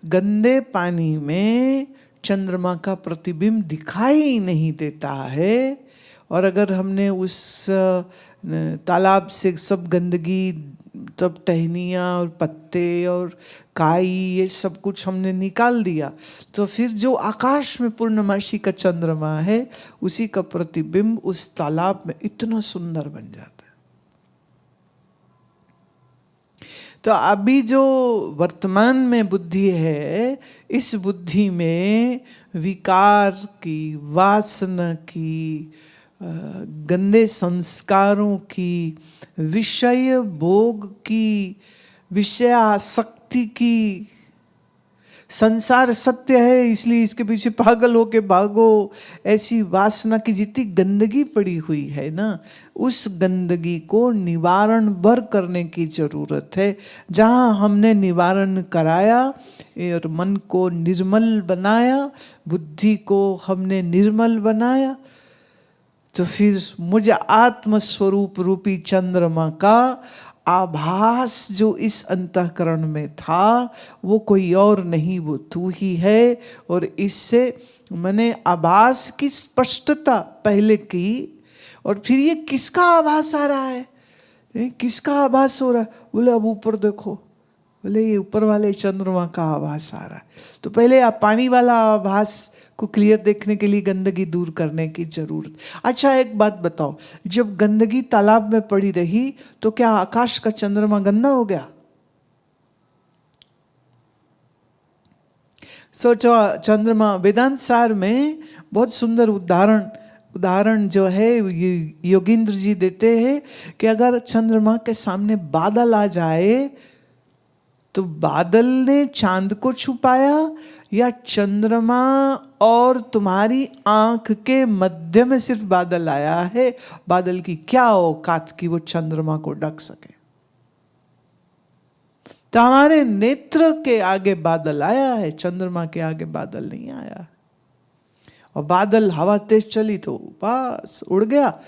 गंदे पानी में चंद्रमा का प्रतिबिंब दिखाई ही नहीं देता है। और अगर हमने उस तालाब से सब गंदगी, तब टहनियाँ और पत्ते और काई, ये सब कुछ हमने निकाल दिया, तो फिर जो आकाश में पूर्णमासी का चंद्रमा है, उसी का प्रतिबिंब उस तालाब में इतना सुंदर बन जाता है। तो अभी जो वर्तमान में बुद्धि है, इस बुद्धि में विकार की, वासना की, गंदे संस्कारों की, विषय भोग की, विषयासक्ति की, संसार सत्य है इसलिए इसके पीछे पागल होके भागो, ऐसी वासना की जितनी गंदगी पड़ी हुई है ना, उस गंदगी को निवारण भर करने की जरूरत है। जहाँ हमने निवारण कराया और मन को निर्मल बनाया, बुद्धि को हमने निर्मल बनाया, तो फिर मुझे आत्मस्वरूप रूपी चंद्रमा का आभास जो इस अंतःकरण में था, वो कोई और नहीं, वो तू ही है। और इससे मैंने आभास की स्पष्टता पहले की, और फिर ये किसका आभास आ रहा है, किसका आभास हो रहा है? बोले अब ऊपर देखो, बोले ये ऊपर वाले चंद्रमा का आभास आ रहा है। तो पहले आप पानी वाला आभास को क्लियर देखने के लिए गंदगी दूर करने की जरूरत। अच्छा एक बात बताओ, जब गंदगी तालाब में पड़ी रही तो क्या आकाश का चंद्रमा गंदा हो गया? सोचो, चंद्रमा वेदांत सार में बहुत सुंदर उदाहरण जो है योगेंद्र जी देते हैं कि अगर चंद्रमा के सामने बादल आ जाए तो बादल ने चांद को छुपाया, या चंद्रमा और तुम्हारी आंख के मध्य में सिर्फ बादल आया है? बादल की क्या औकात कि वो चंद्रमा को ढक सके? तो हमारे नेत्र के आगे बादल आया है, चंद्रमा के आगे बादल नहीं आया। और बादल हवा तेज चली तो बस उड़ गया,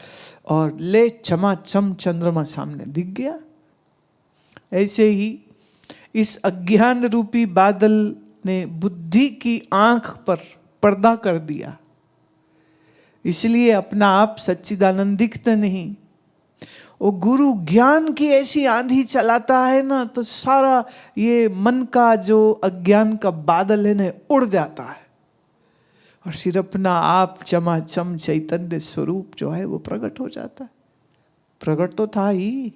और ले चमाचम चंद्रमा सामने दिख गया। ऐसे ही इस अज्ञान रूपी बादल ने बुद्धि की आंख पर पर्दा कर दिया, इसलिए अपना आप सच्चिदानंद दिखता नहीं। वो गुरु ज्ञान की ऐसी आंधी चलाता है ना, तो सारा ये मन का जो अज्ञान का बादल है ना, उड़ जाता है, और फिर अपना आप चमाचम चैतन्य स्वरूप जो है वो प्रकट हो जाता है। प्रकट तो था ही,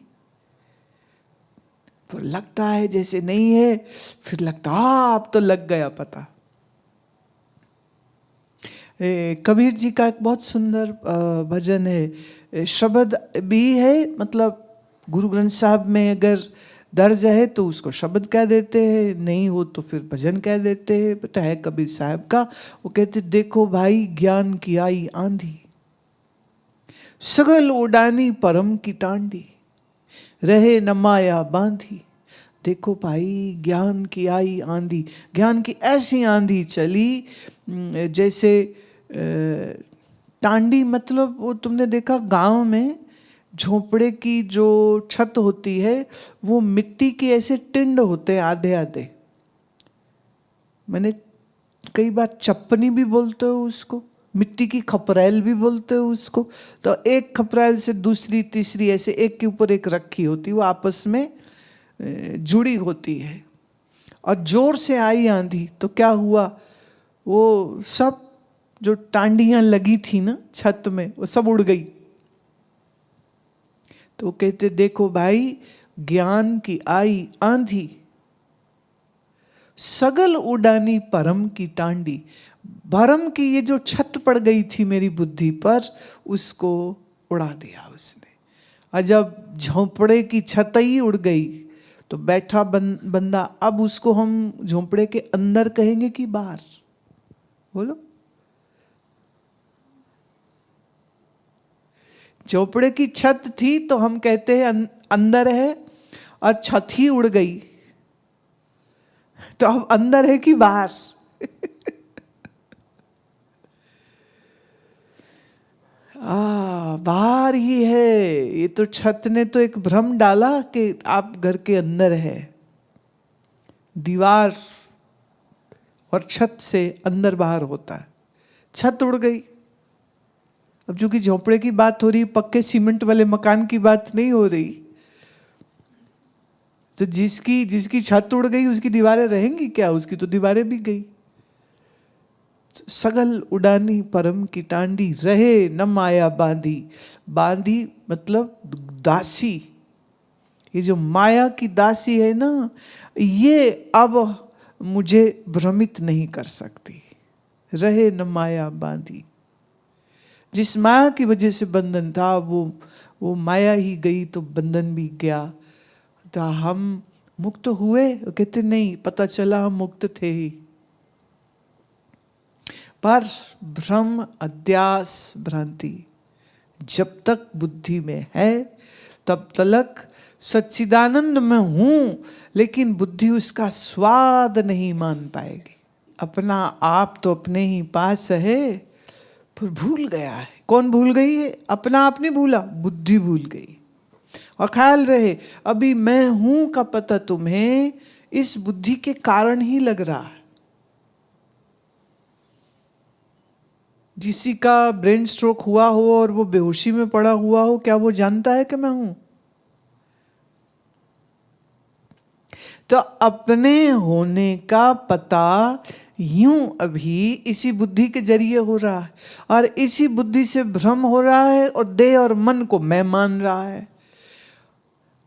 तो लगता है जैसे नहीं है, फिर लगता अब तो लग गया पता। कबीर जी का एक बहुत सुंदर भजन है, शब्द भी है, मतलब गुरु ग्रंथ साहब में अगर दर्ज है तो उसको शब्द कह देते हैं, नहीं हो तो फिर भजन कह देते हैं। पता है कबीर साहब का, वो कहते देखो भाई ज्ञान की आई आंधी, सगल उडानी परम की टांडी, रहे न माया बांधी। देखो भाई ज्ञान की आई आंधी, ज्ञान की ऐसी आंधी चली जैसे टांडी, मतलब वो तुमने देखा गांव में झोपड़े की जो छत होती है वो मिट्टी के ऐसे टिंड होते हैं आधे आधे, मैंने कई बार चप्पनी भी बोलते हो उसको, मिट्टी की खपरेल भी बोलते हो उसको। तो एक खपरेल से दूसरी तीसरी ऐसे एक के ऊपर एक रखी होती, वो आपस में जुड़ी होती है। और जोर से आई आंधी तो क्या हुआ, वो सब जो टांडियां लगी थी ना छत में, वो सब उड़ गई। तो कहते देखो भाई ज्ञान की आई आंधी, सगल उडानी परम की टांडी। भरम की ये जो छत पड़ गई थी मेरी बुद्धि पर, उसको उड़ा दिया उसने। और जब झोंपड़े की छत ही उड़ गई तो बैठा बंदा, अब उसको हम झोंपड़े के अंदर कहेंगे कि बाहर? बोलो। झोंपड़े की छत थी तो हम कहते हैं अंदर है, और छत ही उड़ गई तो अब अंदर है कि बाहर? बाहर ही है। ये तो छत ने तो एक भ्रम डाला कि आप घर के अंदर है, दीवार और छत से अंदर बाहर होता है। छत उड़ गई। अब चूंकि झोपड़े की बात हो रही, पक्के सीमेंट वाले मकान की बात नहीं हो रही, तो जिसकी छत उड़ गई उसकी दीवारें रहेंगी क्या? उसकी तो दीवारें भी गई। सगल उड़ानी परम की टांडी, रहे न माया बांधी। बांधी मतलब दासी। ये जो माया की दासी है ना, ये अब मुझे भ्रमित नहीं कर सकती। रहे न माया बांधी। जिस माया की वजह से बंधन था, वो माया ही गई तो बंधन भी गया। तो हम मुक्त हुए? कहते नहीं, पता चला हम मुक्त थे ही, पर भ्रम, अध्यास, भ्रांति जब तक बुद्धि में है तब तक सच्चिदानंद में हूं, लेकिन बुद्धि उसका स्वाद नहीं मान पाएगी। अपना आप तो अपने ही पास है, पर भूल गया है। कौन भूल गई है? अपना आप नहीं भूला, बुद्धि भूल गई। और ख्याल रहे, अभी मैं हूं का पता तुम्हें इस बुद्धि के कारण ही लग रहा है। किसी का ब्रेन स्ट्रोक हुआ हो और वो बेहोशी में पड़ा हुआ हो, क्या वो जानता है कि मैं हूं? तो अपने होने का पता यूं अभी इसी बुद्धि के जरिए हो रहा है, और इसी बुद्धि से भ्रम हो रहा है, और देह और मन को मैं मान रहा है।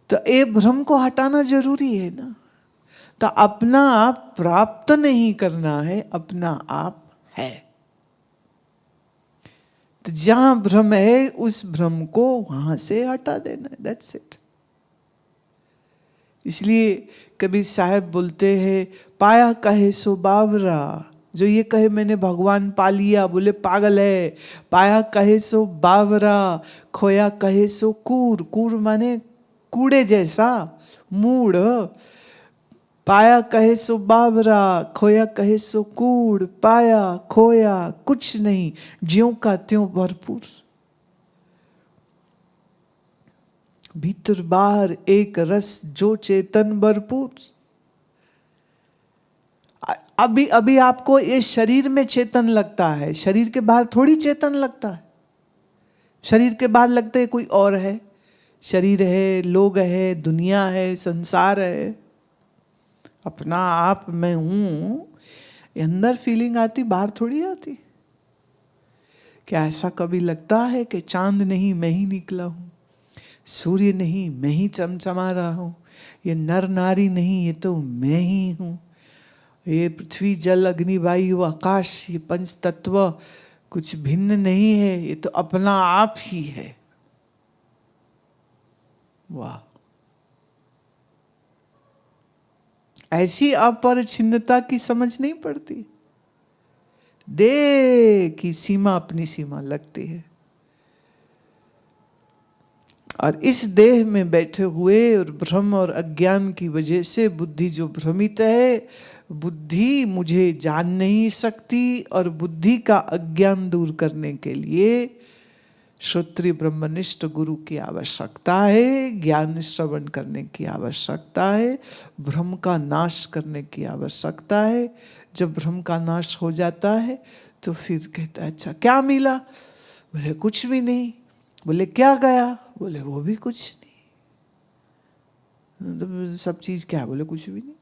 तो ये भ्रम को हटाना जरूरी है ना। तो अपना आप प्राप्त नहीं करना है, अपना आप है। तो जहां भ्रम है उस भ्रम को वहां से हटा देना है। That's it. इसलिए कबीर साहब बोलते हैं, पाया कहे सो बावरा। जो ये कहे मैंने भगवान पा लिया, बोले पागल है। पाया कहे सो बावरा, खोया कहे सो कूर। कूर माने कूड़े जैसा, मूड। पाया कहे सो बावरा, खोया कहे सो कूड़। पाया खोया कुछ नहीं, ज्यों का त्यों भरपूर। भीतर बाहर एक रस जो चेतन भरपूर। अभी अभी आपको ये शरीर में चेतन लगता है, शरीर के बाहर थोड़ी चेतन लगता है। शरीर के बाहर लगता है कोई और है। शरीर है, लोग है, दुनिया है, संसार है। अपना आप मैं हूं, अंदर फीलिंग आती, बाहर थोड़ी आती। क्या ऐसा कभी लगता है कि चांद नहीं मैं ही निकला हूं, सूर्य नहीं मैं ही चमचमा रहा हूं, ये नर नारी नहीं ये तो मैं ही हूं, ये पृथ्वी जल अग्नि वायु आकाश ये पंच तत्व कुछ भिन्न नहीं है, ये तो अपना आप ही है। वाह! ऐसी अपरिच्छिन्नता की समझ नहीं पड़ती। देह की सीमा अपनी सीमा लगती है, और इस देह में बैठे हुए और भ्रम और अज्ञान की वजह से बुद्धि जो भ्रमित है, बुद्धि मुझे जान नहीं सकती। और बुद्धि का अज्ञान दूर करने के लिए श्रोत्रिय ब्रह्मनिष्ठ गुरु की आवश्यकता है, ज्ञान श्रवण करने की आवश्यकता है, भ्रम का नाश करने की आवश्यकता है। जब भ्रम का नाश हो जाता है तो फिर कहता है अच्छा क्या मिला? बोले कुछ भी नहीं। बोले क्या गया? बोले वो भी कुछ नहीं। तो सब चीज क्या? बोले कुछ भी नहीं।